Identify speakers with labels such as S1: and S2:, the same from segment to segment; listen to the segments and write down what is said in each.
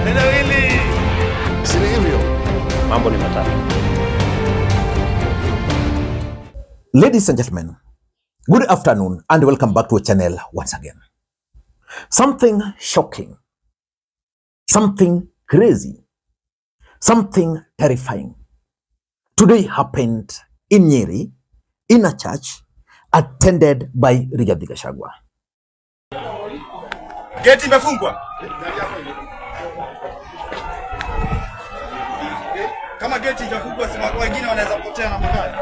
S1: Neno hili si hivyo. Mambo ni matatu.
S2: Ladies and gentlemen, good afternoon and welcome back to our channel once again. Something shocking, something crazy, something terrifying today happened in Nyeri, in a church attended by Rigathi Gachagua.
S1: Geti imefungwa. Kama geti itafungwa, si wengine wanaweza kupotea na magari.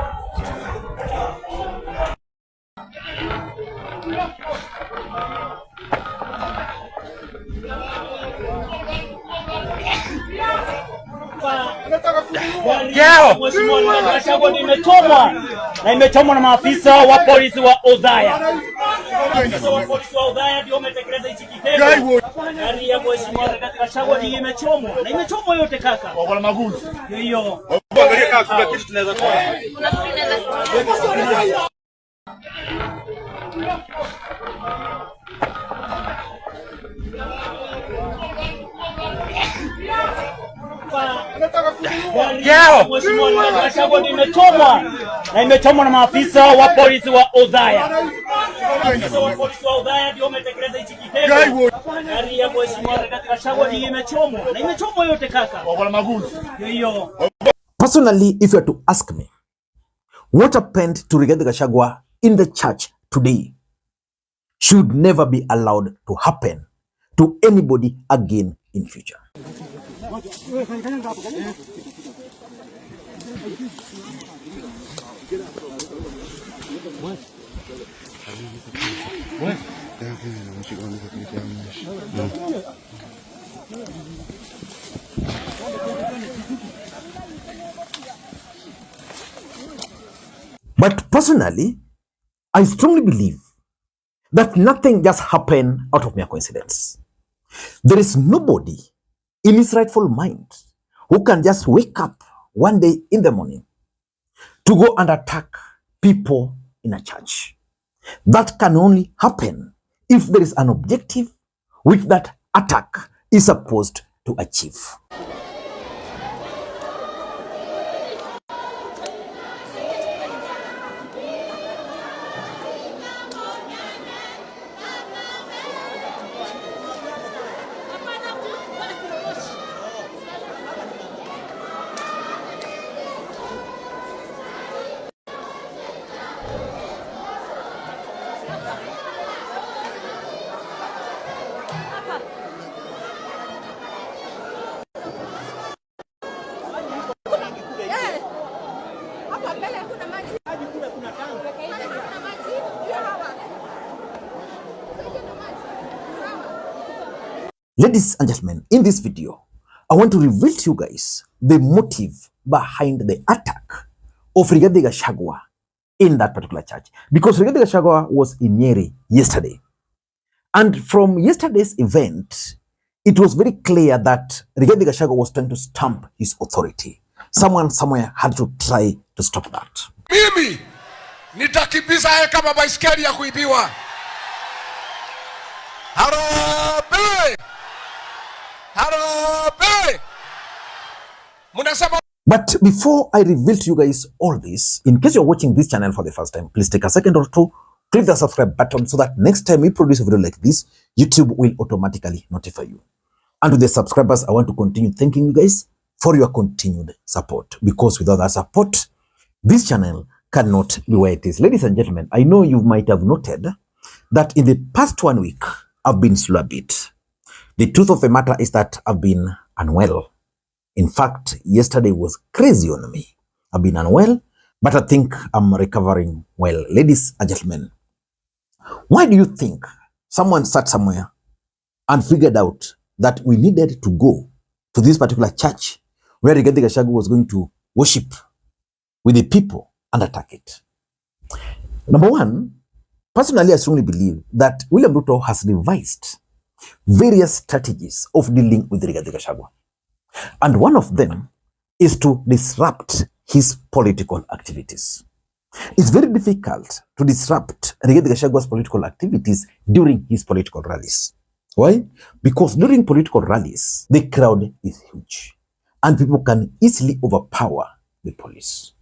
S3: Mheshimiwa Gachagu imechomwa na imechomwa na maafisa wa polisi wa Othaya. Maafisa wa polisi wa Othaya ndio wametekeleza hichi kitendo. Gari ya Mheshimiwa Gachagu imechomwa na imechomwa yote kaka.
S1: Wala maguzi.
S3: Hiyo.
S1: Angalia kaka, kuna kitu tunaweza kuona.
S3: Mheshimiwa Gachagu imechomwa na imechomwa na maafisa wa polisi wa Othaya. Maafisa wa polisi wa Othaya ndio wametekeleza hichi kitendo. Gari ya Mheshimiwa Gachagu imechomwa na imechomwa yote kaka.
S1: Wala maguzi.
S3: Hiyo.
S2: Personally, if you are to ask me, what happened to Rigathi Gachagua in the church today should never be allowed to happen to anybody again in future. But personally, I strongly believe that nothing just happened out of mere coincidence. There is nobody in his rightful mind who can just wake up one day in the morning to go and attack people in a church. That can only happen if there is an objective which that attack is supposed to achieve. Ladies and gentlemen, in this video, I want to reveal to you guys the motive behind the attack of Rigathi Gachagua in that particular church. Because Rigathi Gachagua was in Nyeri yesterday. And from yesterday's event, it was very clear that Rigathi Gachagua was trying to stamp his authority. Someone somewhere had to try to stop that.
S4: Mimi nitakimbiza yeye kama baiskeli ya kuibiwa. Harambee! Harambee! Munasema.
S2: But before I reveal to you guys all this, in case you're watching this channel for the first time, please take a second or two, click the subscribe button so that next time we produce a video like this, YouTube will automatically notify you. And to the subscribers, I want to continue thanking you guys for your continued support, because without that support, this channel cannot be where it is. Ladies and gentlemen, I know you might have noted that in the past 1 week, I've been slow a bit. The truth of the matter is that I've been unwell. In fact, yesterday was crazy on me. I've been unwell, but I think I'm recovering well. Ladies and gentlemen, why do you think someone sat somewhere and figured out that we needed to go to this particular church where Rigathi Gachagua was going to worship with the people and attack it? Number one, personally, I strongly believe that William Ruto has devised various strategies of dealing with Rigathi Gachagua. And one of them is to disrupt his political activities. It's very difficult to disrupt Rigathi Gachagua's political activities during his political rallies. Why? Because during political rallies, the crowd is huge and people can easily overpower the police.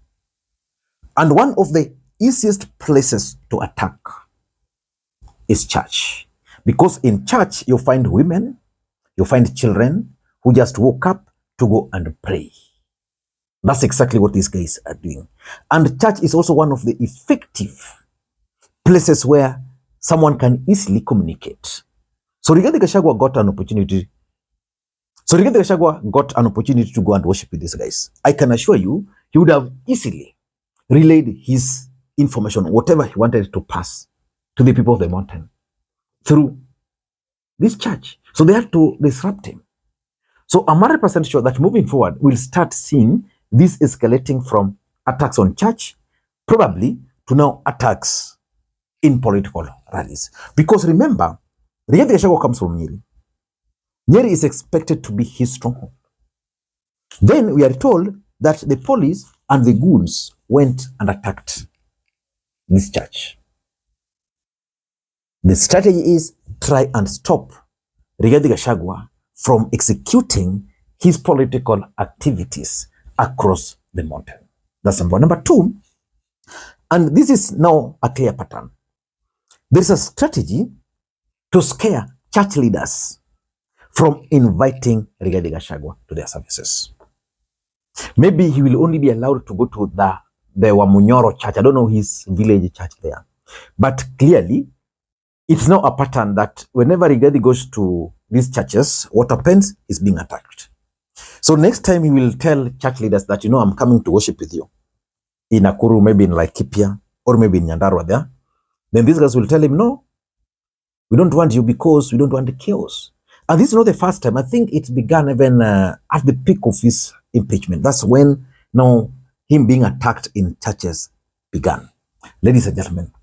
S2: And one of the easiest places to attack is church. Because in church, you find women, you find children who just woke up to go and pray. That's exactly what these guys are doing. And church is also one of the effective places where someone can easily communicate. So Rigathi Gachagua got an opportunity. To go and worship with these guys. I can assure you, he would have easily relayed his information, whatever he wanted to pass to the people of the mountain through this church. So they had to disrupt him. So I'm 100% sure that moving forward, we'll start seeing this escalating from attacks on church, probably to now attacks in political rallies. Because remember, Rigathi Gachagua comes from Nyeri. Nyeri is expected to be his stronghold. Then we are told that the police and the goons went and attacked this church. The strategy is try and stop Rigathi Gachagua from executing his political activities across the mountain. That's number one. Number two, and this is now a clear pattern. There is a strategy to scare church leaders from inviting Rigathi Gachagua to their services. Maybe he will only be allowed to go to the Wamunyoro church. I don't know his village church there. But clearly, it's now a pattern that whenever Rigathi goes to these churches, what happens is being attacked. So next time he will tell church leaders that, I'm coming to worship with you in Nakuru, maybe in Laikipia, or maybe in Nyandarua there. Then these guys will tell him, no, we don't want you because we don't want the chaos. And this is not the first time. I think it began even at the peak of his impeachment. That's when now him being attacked in churches began. Ladies and gentlemen,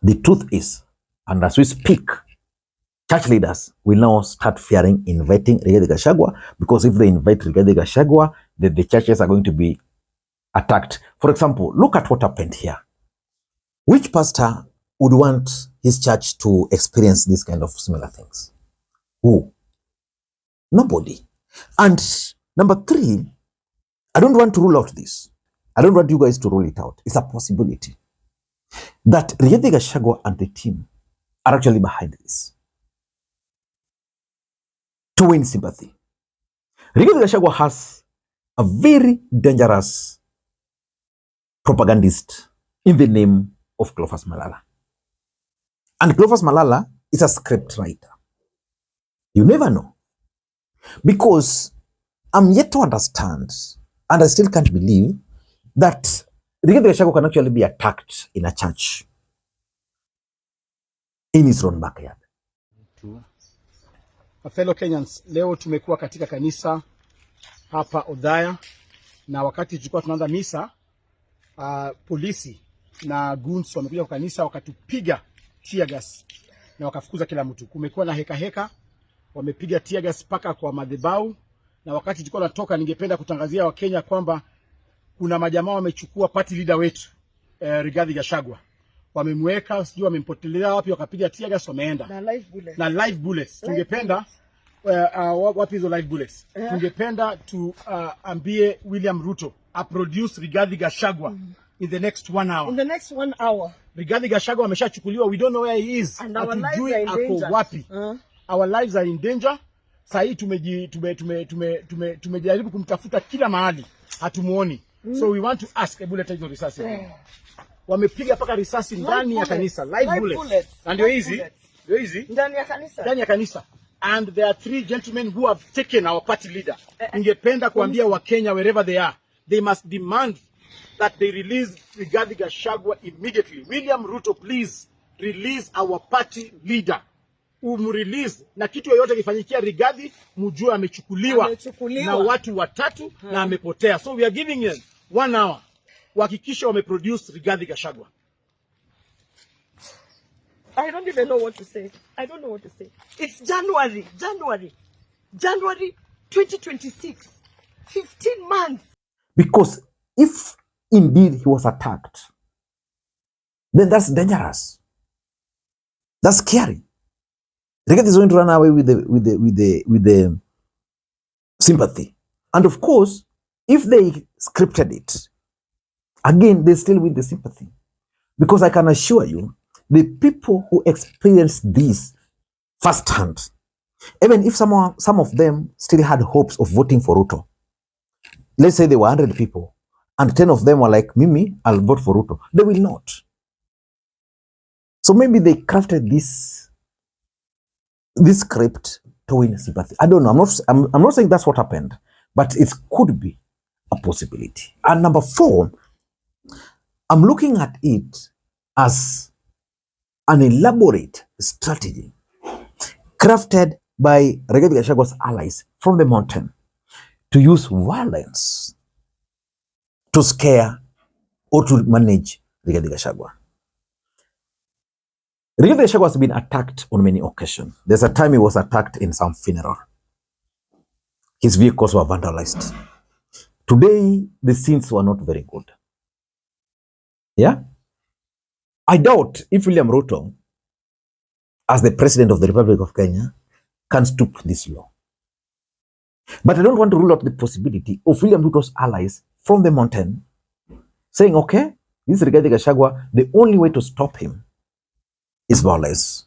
S2: the truth is, and as we speak, church leaders will now start fearing inviting Rigathi Gachagua, because if they invite Rigathi Gachagua, then the churches are going to be attacked. For example, look at what happened here. Which pastor would want his church to experience this kind of similar things? Who? Nobody. And number three, I don't want to rule out this. I don't want you guys to rule it out. It's a possibility that Rigathi Gachagua and the team are actually behind this to win sympathy. Rigathi Gachagua has a very dangerous propagandist in the name of Cleophas Malala. And Cleophas Malala is a script writer. You never know. Because I'm yet to understand, and I still can't believe, that Rigathi Gachagua can actually be attacked in a church in his own backyard.
S5: Fellow Kenyans, leo tumekuwa katika kanisa hapa Othaya, na wakati tulikuwa tunaanza misa, polisi na goons wamekuja kwa kanisa wakatupiga teargas na wakafukuza kila mtu. Kumekuwa na heka, wamepiga teargas paka kwa madhabahu, na wakati tulikuwa tunatoka, ningependa kutangazia Wakenya kwamba kuna majamaa wamechukua party leader wetu Rigathi Gachagua. Wamemweka, sijui wamempotelea wapi, wakapiga teargas wameenda. Na live bullets. Tungependa wapi hizo live bullets? Tungependa ambie William Ruto produce Rigathi Gachagua in the next 1 hour.
S6: In the next 1 hour.
S5: Rigathi Gachagua ameshachukuliwa, we don't know where he is.
S6: And our lives are in danger.
S5: Wapi. Our lives are in danger. Sasa tumejaribu kumtafuta kila mahali, hatumuoni. So we want to ask bullet hizo risasi. Wamepiga paka risasi ndani ya kanisa, live bullets. And ndio hizi
S6: ndani ya kanisa.
S5: And there are 3 gentlemen who have taken our party leader. Ningependa kuambia Wakenya wherever they are, they must demand that they release Rigathi Gachagua immediately. William Ruto, please release our party leader. Umrelease, na kitu yoyote kifanyikia Rigathi, mjue amechukuliwa na watu watatu na amepotea. So we are giving them 1 hour. Wahakikisha wameproduce Rigathi Gachagua.
S6: I don't even know what to say. I don't know what to say. It's January 2026. 15 months.
S2: Because if indeed he was attacked, then that's dangerous. That's scary. Rigathi is going to run away with the sympathy. And of course, if they scripted it, again, they still win the sympathy. Because I can assure you, the people who experienced this firsthand, even if some of them still had hopes of voting for Ruto, let's say there were 100 people, and 10 of them were like, Mimi, I'll vote for Ruto. They will not. So maybe they crafted this script to win sympathy. I don't know. I'm not saying that's what happened, but it could be a possibility. And number 4, I'm looking at it as an elaborate strategy crafted by Rigathi Gachagua's allies from the mountain to use violence to scare or to manage Rigathi Gachagua. Rigathi Gachagua has been attacked on many occasions. There's a time he was attacked in some funeral. His vehicles were vandalized. Today, the scenes were not very good. Yeah? I doubt if William Ruto, as the President of the Republic of Kenya, can stoop this low. But I don't want to rule out the possibility of William Ruto's allies from the mountain saying, okay, this is Rigathi Gachagua, the only way to stop him is violence.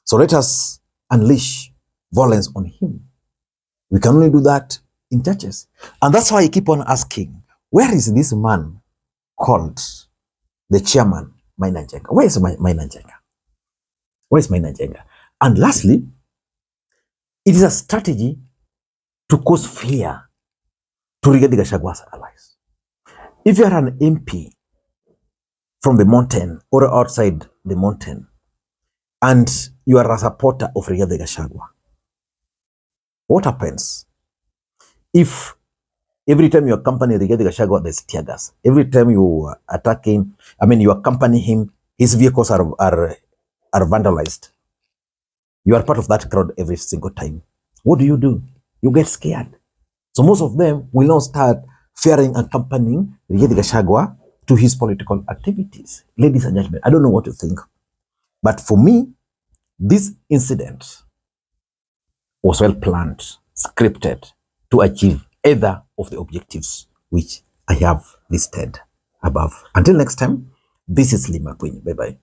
S2: So let us unleash violence on him. We can only do that in churches. And that's why I keep on asking, where is this man called the chairman, Maina Njenga? Where is Maina Njenga? Where is Maina Njenga? And lastly, it is a strategy to cause fear to Rigathi Gachagua's allies. If you are an MP from the mountain or outside the mountain, and you are a supporter of Rigathi Gachagua, what happens if every time you accompany Rigathi Gachagua, there's Teargas? Every time you attack him, you accompany him, his vehicles are vandalized. You are part of that crowd every single time. What do? You get scared. So most of them will now start fearing accompanying Rigathi Gachagua to his political activities. Ladies and gentlemen, I don't know what to think. But for me, this incident was well planned, scripted to achieve either of the objectives which I have listed above. Until next time, this is Lima Queen. Bye-bye.